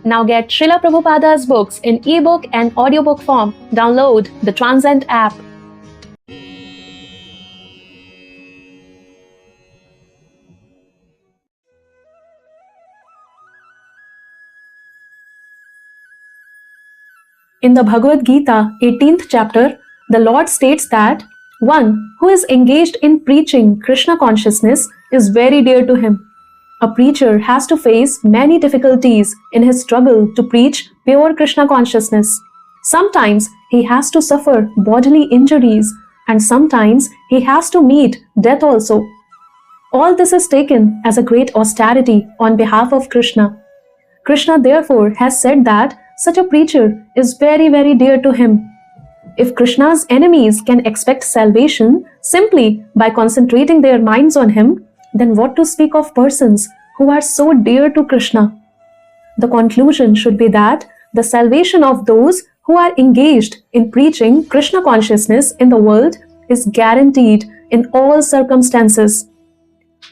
Now get Srila Prabhupada's books in ebook and audiobook form. Download the Transcend app. In the Bhagavad Gita, 18th chapter, the Lord states that one who is engaged in preaching Krishna consciousness is very dear to him. A preacher has to face many difficulties in his struggle to preach pure Krishna consciousness. Sometimes he has to suffer bodily injuries, and sometimes he has to meet death also. All this is taken as a great austerity on behalf of Krishna. Krishna therefore has said that such a preacher is very, very dear to him. If Krishna's enemies can expect salvation simply by concentrating their minds on him, then what to speak of persons who are so dear to Krishna? The conclusion should be that the salvation of those who are engaged in preaching Krishna consciousness in the world is guaranteed in all circumstances.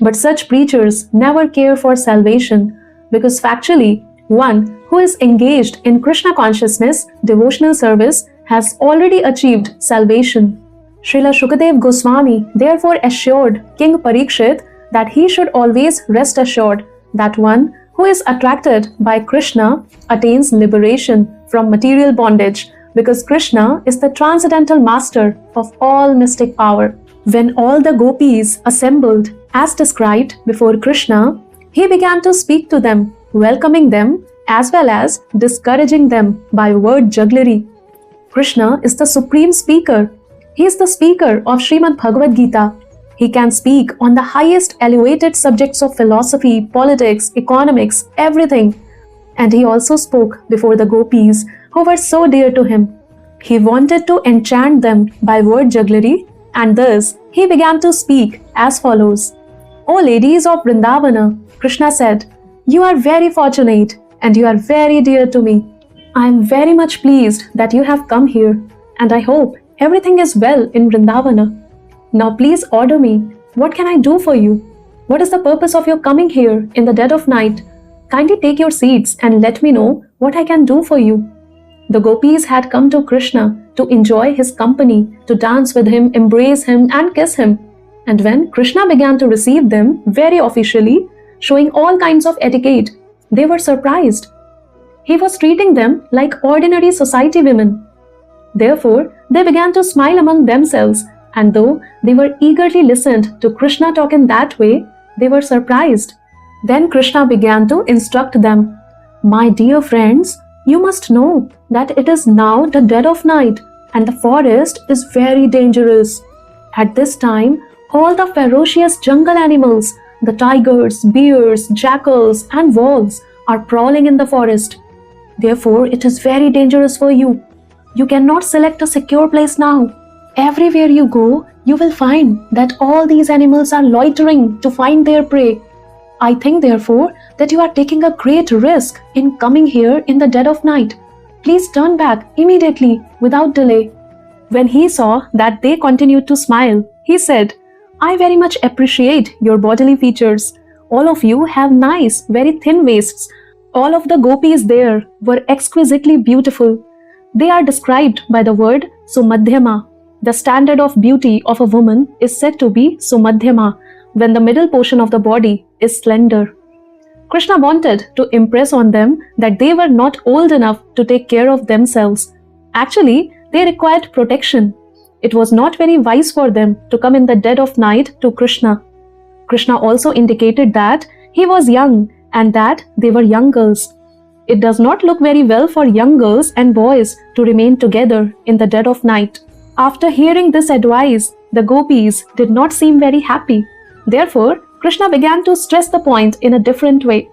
But such preachers never care for salvation because factually, one who is engaged in Krishna consciousness devotional service has already achieved salvation. Srila Shukadev Goswami therefore assured King Parikshit that he should always rest assured that one who is attracted by Krishna attains liberation from material bondage because Krishna is the transcendental master of all mystic power. When all the gopis assembled as described before Krishna, he began to speak to them, welcoming them as well as discouraging them by word jugglery. Krishna is the supreme speaker. He is the speaker of Srimad Bhagavad Gita. He can speak on the highest elevated subjects of philosophy, politics, economics, everything. And he also spoke before the gopis who were so dear to him. He wanted to enchant them by word jugglery, and thus he began to speak as follows. O ladies of Vrindavana, Krishna said, you are very fortunate and you are very dear to me. I am very much pleased that you have come here, and I hope everything is well in Vrindavana. Now please order me. What can I do for you? What is the purpose of your coming here in the dead of night? Kindly take your seats and let me know what I can do for you. The gopis had come to Krishna to enjoy his company, to dance with him, embrace him and kiss him. And when Krishna began to receive them very officially, showing all kinds of etiquette, they were surprised. He was treating them like ordinary society women. Therefore, they began to smile among themselves, and though they were eagerly listened to Krishna talk in that way, they were surprised. Then Krishna began to instruct them. My dear friends, you must know that it is now the dead of night, and the forest is very dangerous. At this time, all the ferocious jungle animals, the tigers, bears, jackals, and wolves are prowling in the forest. Therefore, it is very dangerous for you. You cannot select a secure place now. Everywhere you go, you will find that all these animals are loitering to find their prey. I think, therefore, that you are taking a great risk in coming here in the dead of night. Please turn back immediately without delay. When he saw that they continued to smile, he said, I very much appreciate your bodily features. All of you have nice, very thin waists. All of the gopis there were exquisitely beautiful. They are described by the word Sumadhyama. The standard of beauty of a woman is said to be Sumadhyama when the middle portion of the body is slender. Krishna wanted to impress on them that they were not old enough to take care of themselves. Actually, they required protection. It was not very wise for them to come in the dead of night to Krishna. Krishna also indicated that he was young and that they were young girls. It does not look very well for young girls and boys to remain together in the dead of night. After hearing this advice, the gopis did not seem very happy. Therefore, Krishna began to stress the point in a different way.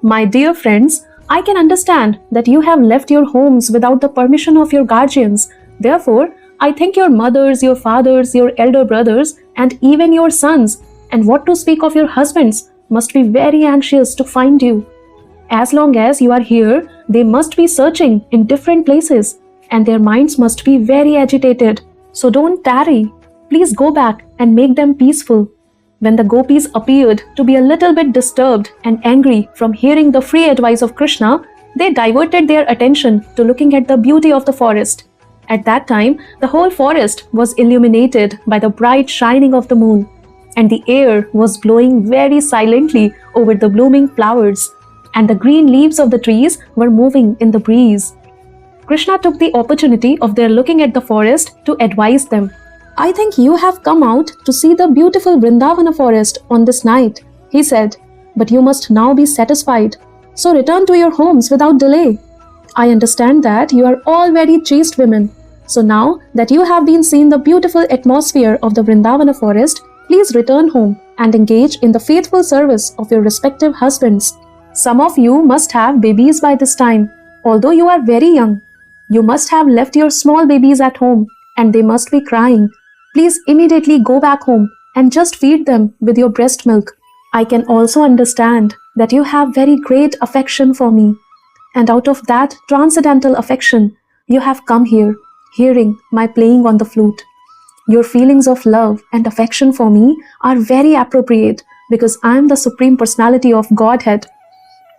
My dear friends, I can understand that you have left your homes without the permission of your guardians. Therefore, I think your mothers, your fathers, your elder brothers, and even your sons, and what to speak of your husbands, must be very anxious to find you. As long as you are here, they must be searching in different places, and their minds must be very agitated. So don't tarry. Please go back and make them peaceful. When the gopis appeared to be a little bit disturbed and angry from hearing the free advice of Krishna, they diverted their attention to looking at the beauty of the forest. At that time, the whole forest was illuminated by the bright shining of the moon, and the air was blowing very silently over the blooming flowers, and the green leaves of the trees were moving in the breeze. Krishna took the opportunity of their looking at the forest to advise them. "I think you have come out to see the beautiful Vrindavana forest on this night," he said, "but you must now be satisfied. So return to your homes without delay. I understand that you are all very chaste women. So now that you have been seen the beautiful atmosphere of the Vrindavana forest, please return home and engage in the faithful service of your respective husbands. Some of you must have babies by this time, although you are very young. You must have left your small babies at home and they must be crying. Please immediately go back home and just feed them with your breast milk. I can also understand that you have very great affection for me, and out of that transcendental affection, you have come here, hearing my playing on the flute. Your feelings of love and affection for me are very appropriate because I am the Supreme Personality of Godhead.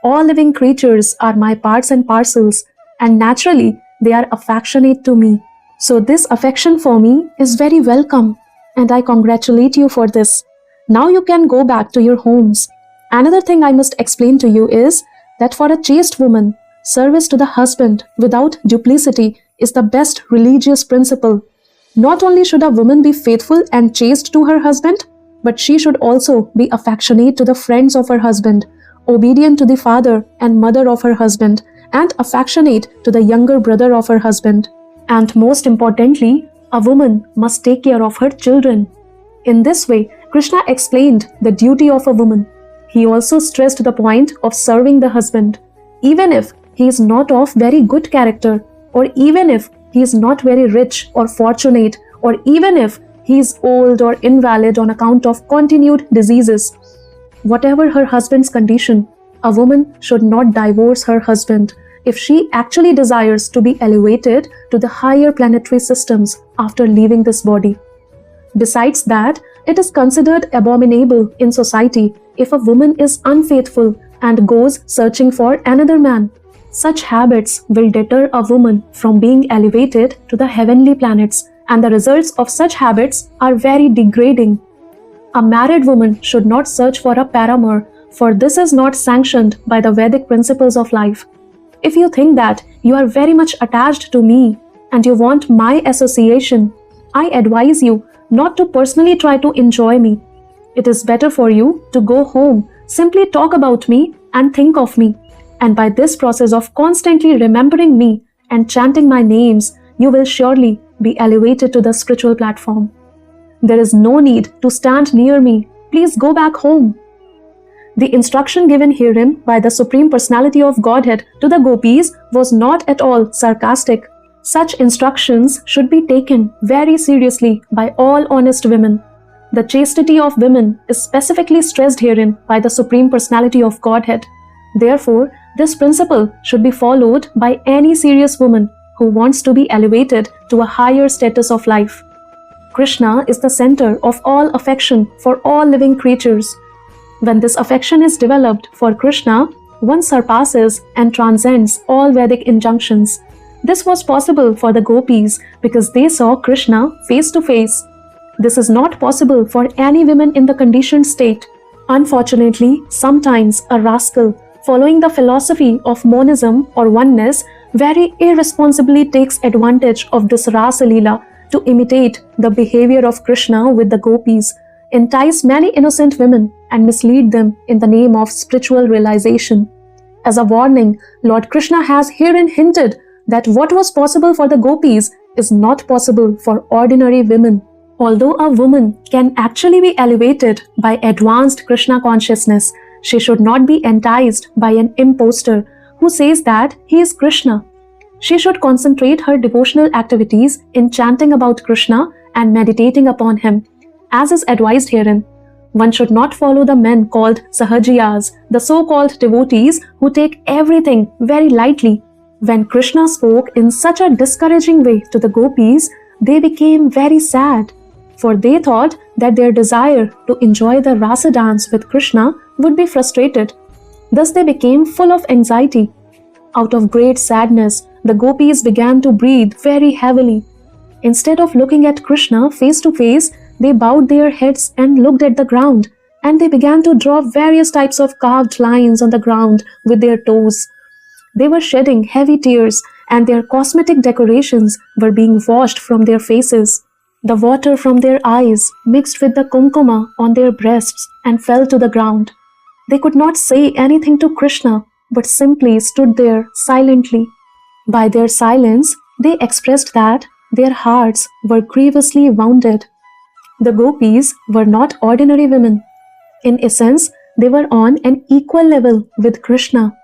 All living creatures are my parts and parcels, and naturally, they are affectionate to me. So this affection for me is very welcome, and I congratulate you for this. Now you can go back to your homes. Another thing I must explain to you is that for a chaste woman, service to the husband without duplicity is the best religious principle. Not only should a woman be faithful and chaste to her husband, but she should also be affectionate to the friends of her husband, obedient to the father and mother of her husband, and affectionate to the younger brother of her husband. And most importantly, a woman must take care of her children. In this way, Krishna explained the duty of a woman. He also stressed the point of serving the husband, even if he is not of very good character, or even if he is not very rich or fortunate, or even if he is old or invalid on account of continued diseases. Whatever her husband's condition, a woman should not divorce her husband if she actually desires to be elevated to the higher planetary systems after leaving this body. Besides that, it is considered abominable in society if a woman is unfaithful and goes searching for another man. Such habits will deter a woman from being elevated to the heavenly planets, and the results of such habits are very degrading. A married woman should not search for a paramour, for this is not sanctioned by the Vedic principles of life. If you think that you are very much attached to me and you want my association, I advise you not to personally try to enjoy me. It is better for you to go home, simply talk about me and think of me. And by this process of constantly remembering me and chanting my names, you will surely be elevated to the spiritual platform. There is no need to stand near me. Please go back home. The instruction given herein by the Supreme Personality of Godhead to the gopis was not at all sarcastic. Such instructions should be taken very seriously by all honest women. The chastity of women is specifically stressed herein by the Supreme Personality of Godhead. Therefore, this principle should be followed by any serious woman who wants to be elevated to a higher status of life. Krishna is the center of all affection for all living creatures. When this affection is developed for Krishna, one surpasses and transcends all Vedic injunctions. This was possible for the gopis because they saw Krishna face to face. This is not possible for any women in the conditioned state. Unfortunately, sometimes a rascal, following the philosophy of monism or oneness, very irresponsibly takes advantage of this Rāsa Leela to imitate the behavior of Krishna with the gopis, entice many innocent women and mislead them in the name of spiritual realization. As a warning, Lord Krishna has herein hinted that what was possible for the gopis is not possible for ordinary women. Although a woman can actually be elevated by advanced Krishna consciousness, she should not be enticed by an impostor who says that he is Krishna. She should concentrate her devotional activities in chanting about Krishna and meditating upon him, as is advised herein. One should not follow the men called Sahajiyas, the so-called devotees who take everything very lightly. When Krishna spoke in such a discouraging way to the gopis, they became very sad, for they thought that their desire to enjoy the Rasa dance with Krishna would be frustrated. Thus they became full of anxiety. Out of great sadness, the gopis began to breathe very heavily. Instead of looking at Krishna face to face, they bowed their heads and looked at the ground, and they began to draw various types of carved lines on the ground with their toes. They were shedding heavy tears, and their cosmetic decorations were being washed from their faces. The water from their eyes mixed with the kumkuma on their breasts and fell to the ground. They could not say anything to Krishna, but simply stood there silently. By their silence, they expressed that their hearts were grievously wounded. The gopis were not ordinary women. In essence, they were on an equal level with Krishna.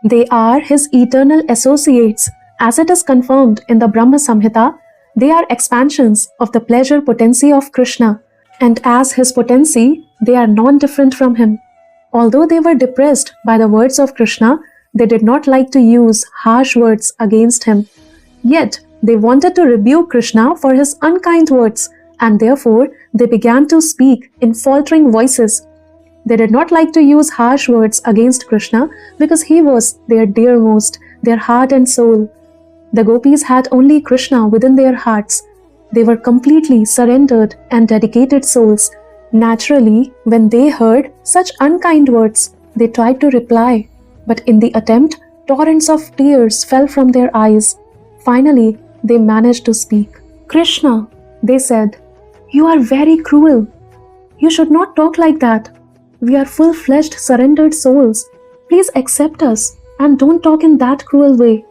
They are his eternal associates, as it is confirmed in the Brahma Samhita. They are expansions of the pleasure potency of Krishna, and as his potency, they are non-different from him. Although they were depressed by the words of Krishna, they did not like to use harsh words against him. Yet, they wanted to rebuke Krishna for his unkind words, and therefore they began to speak in faltering voices. They did not like to use harsh words against Krishna because he was their dearmost, their heart and soul. The gopis had only Krishna within their hearts. They were completely surrendered and dedicated souls. Naturally, when they heard such unkind words, they tried to reply, but in the attempt, torrents of tears fell from their eyes. Finally, they managed to speak. "Krishna," they said, "you are very cruel. You should not talk like that. We are full-fledged, surrendered souls. Please accept us and don't talk in that cruel way.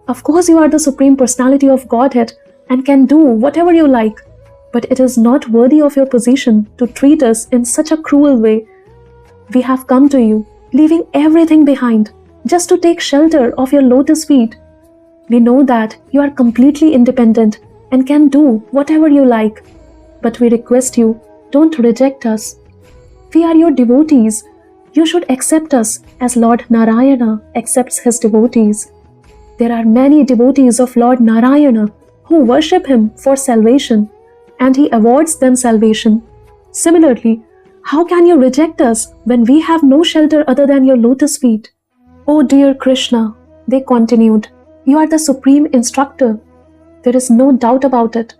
Of course, you are the Supreme Personality of Godhead and can do whatever you like, but it is not worthy of your position to treat us in such a cruel way. We have come to you, leaving everything behind, just to take shelter of your lotus feet. We know that you are completely independent and can do whatever you like, but we request you, don't reject us. We are your devotees. You should accept us as Lord Narayana accepts his devotees. There are many devotees of Lord Narayana who worship him for salvation, and he awards them salvation. Similarly, how can you reject us when we have no shelter other than your lotus feet? Oh dear Krishna," they continued, "you are the supreme instructor. There is no doubt about it.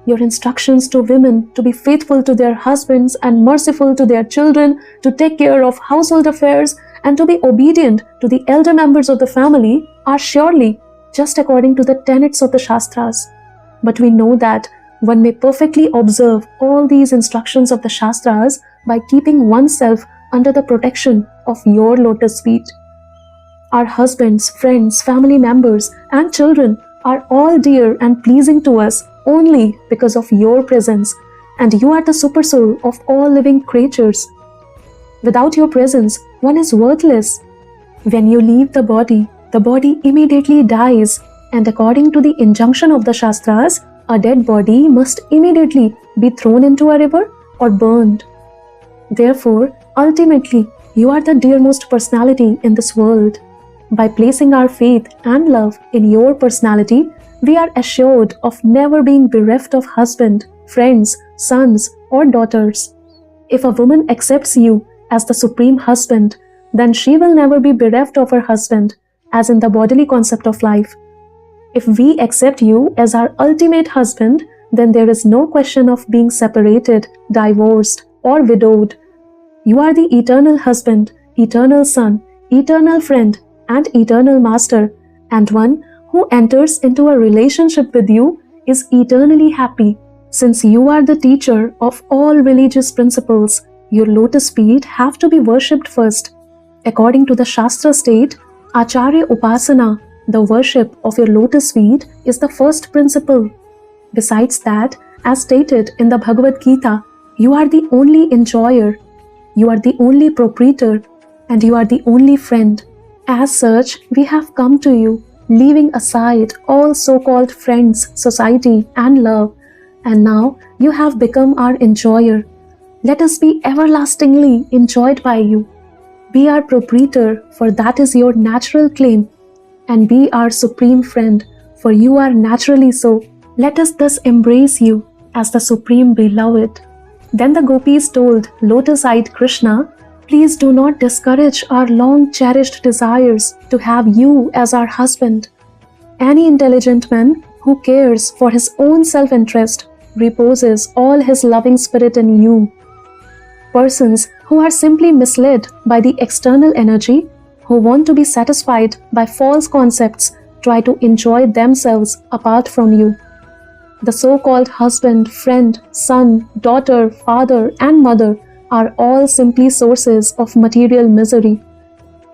Your instructions to women to be faithful to their husbands and merciful to their children, to take care of household affairs, and to be obedient to the elder members of the family are surely just according to the tenets of the Shastras. But we know that one may perfectly observe all these instructions of the Shastras by keeping oneself under the protection of your lotus feet. Our husbands, friends, family members, and children are all dear and pleasing to us only because of your presence, and you are the supersoul of all living creatures. Without your presence, one is worthless. When you leave the body immediately dies, and according to the injunction of the Shastras, a dead body must immediately be thrown into a river or burned. Therefore, ultimately, you are the dearmost personality in this world. By placing our faith and love in your personality, we are assured of never being bereft of husband, friends, sons, or daughters. If a woman accepts you as the supreme husband, then she will never be bereft of her husband, as in the bodily concept of life. If we accept you as our ultimate husband, then there is no question of being separated, divorced, or widowed. You are the eternal husband, eternal son, eternal friend, and eternal master, and one who enters into a relationship with you is eternally happy. Since you are the teacher of all religious principles, your lotus feet have to be worshipped first. According to the Shastra state, Acharya Upasana, the worship of your lotus feet, is the first principle. Besides that, as stated in the Bhagavad Gita, you are the only enjoyer, you are the only proprietor, and you are the only friend. As such, we have come to you, leaving aside all so-called friends, society, and love, and now you have become our enjoyer. Let us be everlastingly enjoyed by you. Be our proprietor, for that is your natural claim, and be our supreme friend, for you are naturally so. Let us thus embrace you as the supreme beloved." Then the gopis told lotus-eyed Krishna, Please do not discourage our long-cherished desires to have you as our husband. Any intelligent man who cares for his own self-interest reposes all his loving spirit in you. Persons who are simply misled by the external energy, who want to be satisfied by false concepts, try to enjoy themselves apart from you. The so-called husband, friend, son, daughter, father, and mother are all simply sources of material misery.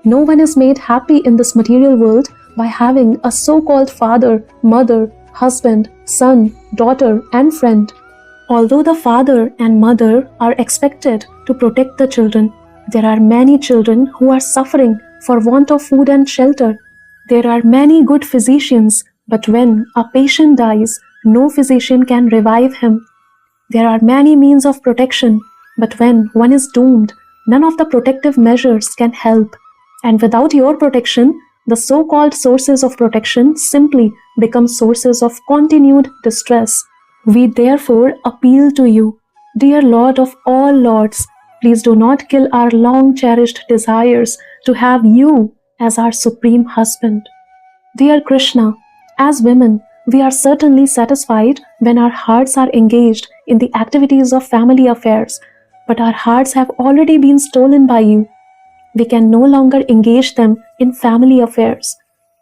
No one is made happy in this material world by having a so-called father, mother, husband, son, daughter, and friend. Although the father and mother are expected to protect the children, there are many children who are suffering for want of food and shelter. There are many good physicians, but when a patient dies, no physician can revive him. There are many means of protection, but when one is doomed, none of the protective measures can help. And without your protection, the so-called sources of protection simply become sources of continued distress. We therefore appeal to you, dear Lord of all lords, please do not kill our long-cherished desires to have you as our supreme husband. Dear Krishna, as women, we are certainly satisfied when our hearts are engaged in the activities of family affairs, but our hearts have already been stolen by you. We can no longer engage them in family affairs.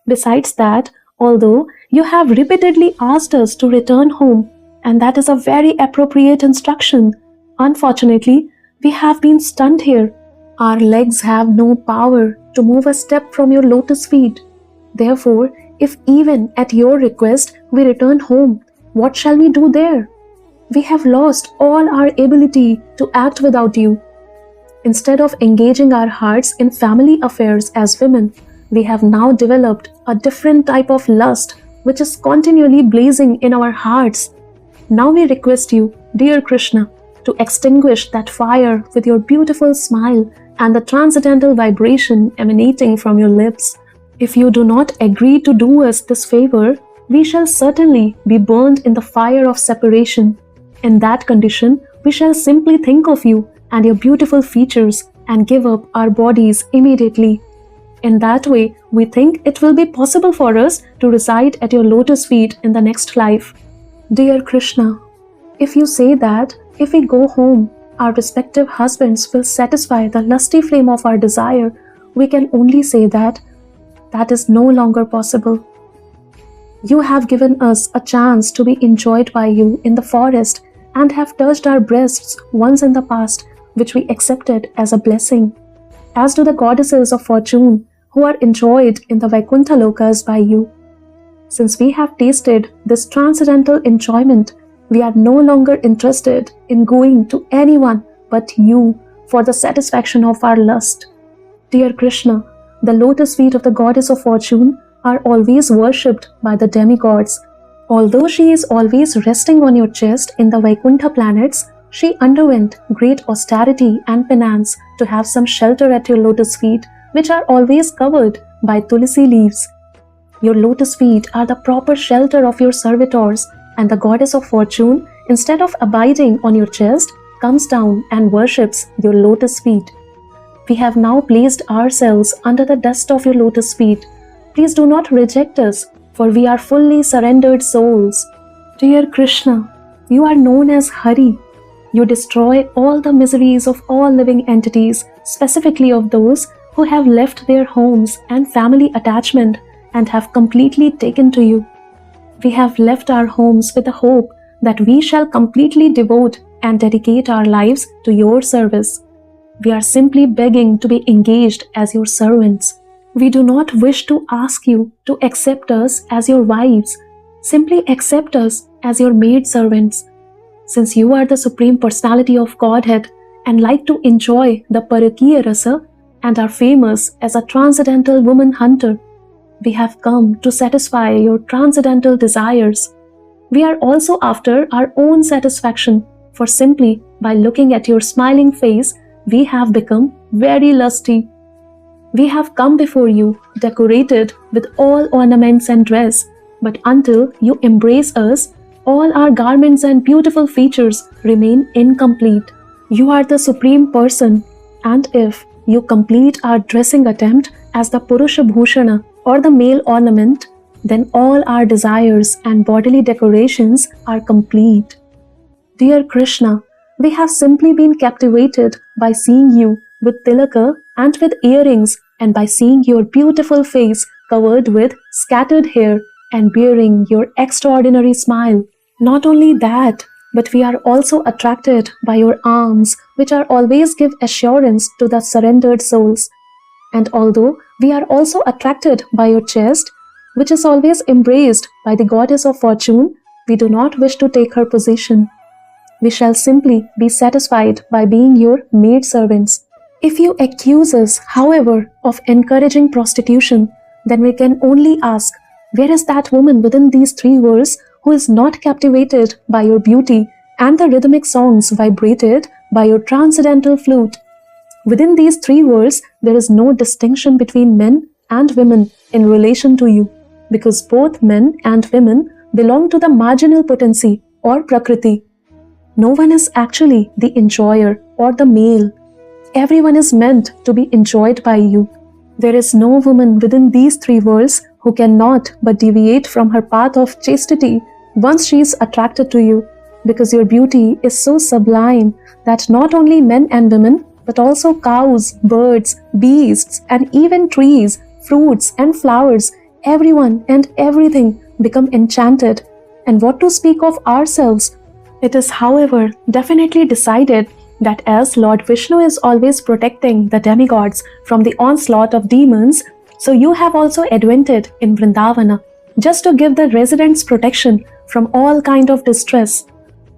Besides that, although you have repeatedly asked us to return home, and that is a very appropriate instruction, unfortunately, we have been stunned here. Our legs have no power to move a step from your lotus feet. Therefore, if even at your request we return home, what shall we do there? We have lost all our ability to act without you. Instead of engaging our hearts in family affairs as women, we have now developed a different type of lust which is continually blazing in our hearts. Now we request you, dear Krishna, to extinguish that fire with your beautiful smile and the transcendental vibration emanating from your lips. If you do not agree to do us this favor, we shall certainly be burned in the fire of separation. In that condition, we shall simply think of you and your beautiful features and give up our bodies immediately. In that way, we think it will be possible for us to reside at your lotus feet in the next life. Dear Krishna, if you say that if we go home, our respective husbands will satisfy the lusty flame of our desire, we can only say that that is no longer possible. You have given us a chance to be enjoyed by you in the forest and have touched our breasts once in the past, which we accepted as a blessing, as do the goddesses of fortune who are enjoyed in the Vaikuntha Lokas by you. Since we have tasted this transcendental enjoyment, we are no longer interested in going to anyone but you for the satisfaction of our lust. Dear Krishna, the lotus feet of the goddess of fortune are always worshipped by the demigods. Although she is always resting on your chest in the Vaikuntha planets, she underwent great austerity and penance to have some shelter at your lotus feet, which are always covered by tulsi leaves. Your lotus feet are the proper shelter of your servitors, and the goddess of fortune, instead of abiding on your chest, comes down and worships your lotus feet. We have now placed ourselves under the dust of your lotus feet. Please do not reject us, for we are fully surrendered souls. Dear Krishna, you are known as Hari. You destroy all the miseries of all living entities, specifically of those who have left their homes and family attachment and have completely taken to you. We have left our homes with the hope that we shall completely devote and dedicate our lives to your service. We are simply begging to be engaged as your servants. We do not wish to ask you to accept us as your wives. Simply accept us as your maidservants. Since you are the Supreme Personality of Godhead and like to enjoy the Parakiya Rasa and are famous as a transcendental woman hunter, we have come to satisfy your transcendental desires. We are also after our own satisfaction, for simply by looking at your smiling face, we have become very lusty. We have come before you, decorated with all ornaments and dress, but until you embrace us, all our garments and beautiful features remain incomplete. You are the Supreme Person, and if you complete our dressing attempt as the Purusha Bhushana or the male ornament, then all our desires and bodily decorations are complete. Dear Krishna, we have simply been captivated by seeing you with tilaka and with earrings, and by seeing your beautiful face covered with scattered hair and bearing your extraordinary smile. Not only that, but we are also attracted by your arms, which are always give assurance to the surrendered souls. And although we are also attracted by your chest, which is always embraced by the goddess of fortune, we do not wish to take her position. We shall simply be satisfied by being your maidservants. If you accuse us, however, of encouraging prostitution, then we can only ask, where is that woman within these three worlds who is not captivated by your beauty and the rhythmic songs vibrated by your transcendental flute? Within these three worlds, there is no distinction between men and women in relation to you, because both men and women belong to the marginal potency or prakriti. No one is actually the enjoyer or the male. Everyone is meant to be enjoyed by you. There is no woman within these three worlds who cannot but deviate from her path of chastity once she is attracted to you, because your beauty is so sublime that not only men and women, but also cows, birds, beasts, and even trees, fruits, and flowers, everyone and everything become enchanted. And what to speak of ourselves? It is, however, definitely decided that as Lord Vishnu is always protecting the demigods from the onslaught of demons, so you have also advented in Vrindavana, just to give the residents protection from all kind of distress.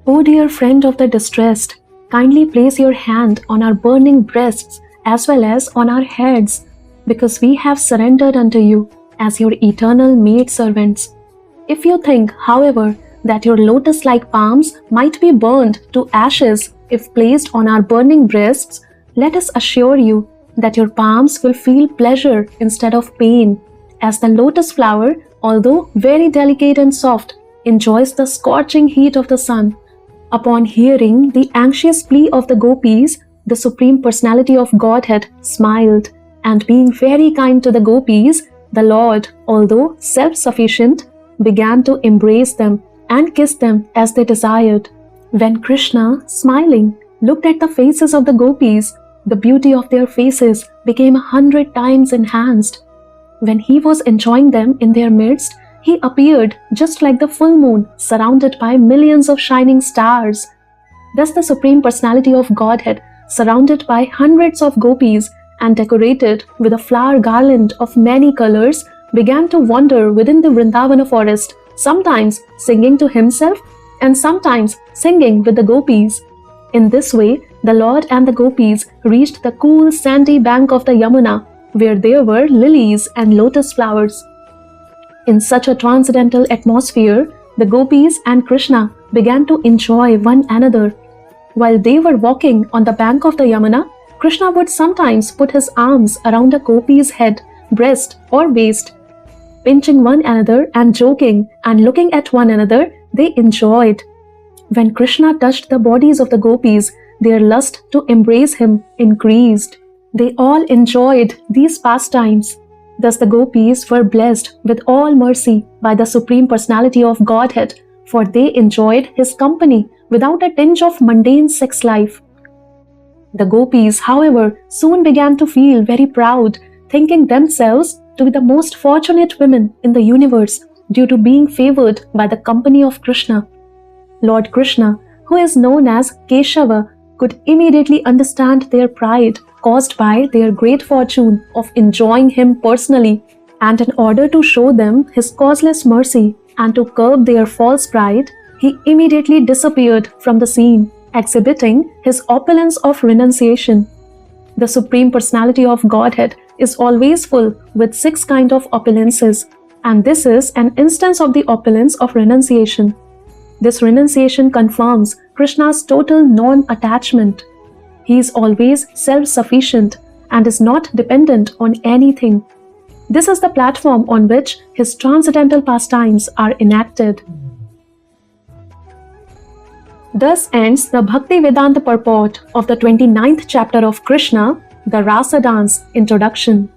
O dear friend of the distressed, kindly place your hand on our burning breasts as well as on our heads, because we have surrendered unto you as your eternal maidservants. If you think, however, that your lotus-like palms might be burned to ashes if placed on our burning breasts, let us assure you that your palms will feel pleasure instead of pain, as the lotus flower, although very delicate and soft, enjoys the scorching heat of the sun. Upon hearing the anxious plea of the gopis, the Supreme Personality of Godhead smiled, and being very kind to the gopis, the Lord, although self-sufficient, began to embrace them and kiss them as they desired. When Krishna, smiling, looked at the faces of the gopis, the beauty of their faces became 100 times enhanced. When he was enjoying them in their midst, he appeared just like the full moon surrounded by millions of shining stars. Thus the Supreme Personality of Godhead, surrounded by hundreds of gopis and decorated with a flower garland of many colors, began to wander within the Vrindavana forest, sometimes singing to himself and sometimes singing with the gopis. In this way, the Lord and the gopis reached the cool sandy bank of the Yamuna, where there were lilies and lotus flowers. In such a transcendental atmosphere, the gopis and Krishna began to enjoy one another. While they were walking on the bank of the Yamuna, Krishna would sometimes put his arms around a gopi's head, breast, or waist. Pinching one another and joking and looking at one another, they enjoyed. When Krishna touched the bodies of the gopis, their lust to embrace him increased. They all enjoyed these pastimes. Thus the gopis were blessed with all mercy by the Supreme Personality of Godhead, for they enjoyed his company without a tinge of mundane sex life. The gopis, however, soon began to feel very proud, thinking themselves to be the most fortunate women in the universe due to being favored by the company of Krishna. Lord Krishna, who is known as Keshava, could immediately understand their pride caused by their great fortune of enjoying him personally, and in order to show them his causeless mercy and to curb their false pride, he immediately disappeared from the scene, exhibiting his opulence of renunciation. The Supreme Personality of Godhead is always full with 6 kinds of opulences, and this is an instance of the opulence of renunciation. This renunciation confirms Krishna's total non-attachment. He is always self-sufficient and is not dependent on anything. This is the platform on which his transcendental pastimes are enacted. Thus ends the Bhakti Vedanta purport of the 29th chapter of Krishna, The Rāsa dance introduction.